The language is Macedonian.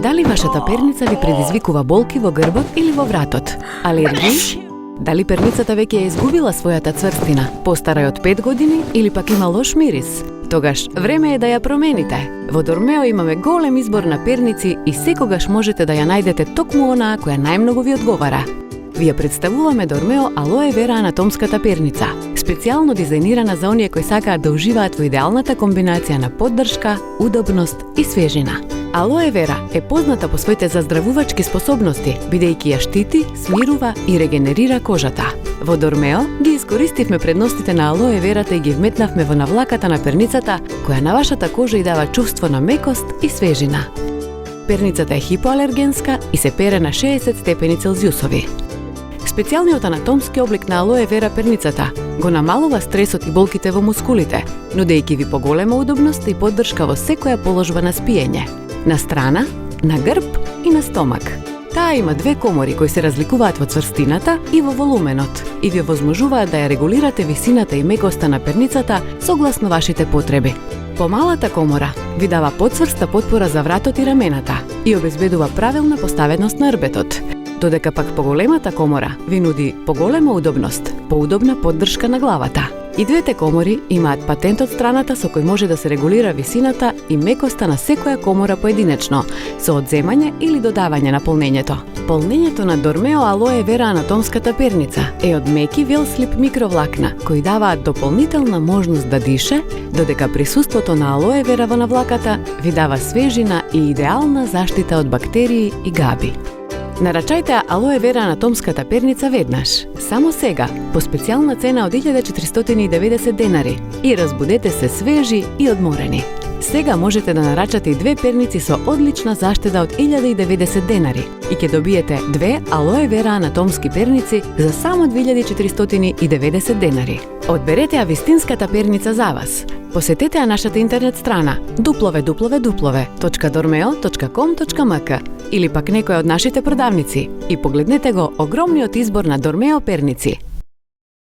Дали вашата перница ви предизвикува болки во грбот или во вратот? Алергии? Дали перницата веќе е изгубила својата цврстина, постара е од 5 години или пак има лош мирис? Тогаш време е да ја промените. Во Дормео имаме голем избор на перници и секогаш можете да ја најдете токму онаа која најмногу ви одговара. Ви ја представуваме Дормео Алоe Vera анатомската перница, специјално дизајнирана за оние кои сакаат да уживаат во идеалната комбинација на поддршка, удобност и свежина. Алоe Vera е позната по своите заздравувачки способности, бидејќи ја штити, смирува и регенерира кожата. Во Дормео ги искористивме предностите на Алоe Vera и ги вметнавме во навлаката на перницата, која на вашата кожа и дава чувство на мекост и свежина. Перницата е хипоалергенска и се пере на 60 степени Целзиусови. Специјалниот анатомски облик на Алоe Vera перницата го намалува стресот и болките во мускулите, нудејќи ви поголема удобност и поддршка во секоја положба на спиење. На страна, на грб и на стомак. Таа има 2 комори кои се разликуваат во цврстината и во волуменот и ви овозможуваат да ја регулирате висината и мекоста на перницата согласно вашите потреби. Помалата комора ви дава поцврста потпора за вратот и рамената и обезбедува правилна поставеност на рбетот, додека пак поголемата комора ви нуди поголема удобност, поудобна поддршка на главата. И двете комори имаат патент од страната со кој може да се регулира висината и мекоста на секоја комора поединечно, со одземање или додавање на полнењето. Полнењето на Дормео Алоe Vera анатомската перница е од меки велслип микровлакна, кои даваат дополнителна можност да дише, додека присуството на Алоe Vera во навлаката ви дава свежина и идеална заштита од бактерии и габи. Нарачајте Алоe Vera анатомската перница веднаш, само сега, по специјална цена од 1490 денари и разбудете се свежи и одморени. Сега можете да нарачате и 2 перници со одлична заштеда од 1090 денари и ќе добиете 2 Алоe Vera анатомски перници за само 2490 денари. Одберете ја вистинската перница за вас. Посетете ја нашата интернет страна www.dormeo.com.mk или пак некоја од нашите продавници и погледнете го огромниот избор на Дормео перници.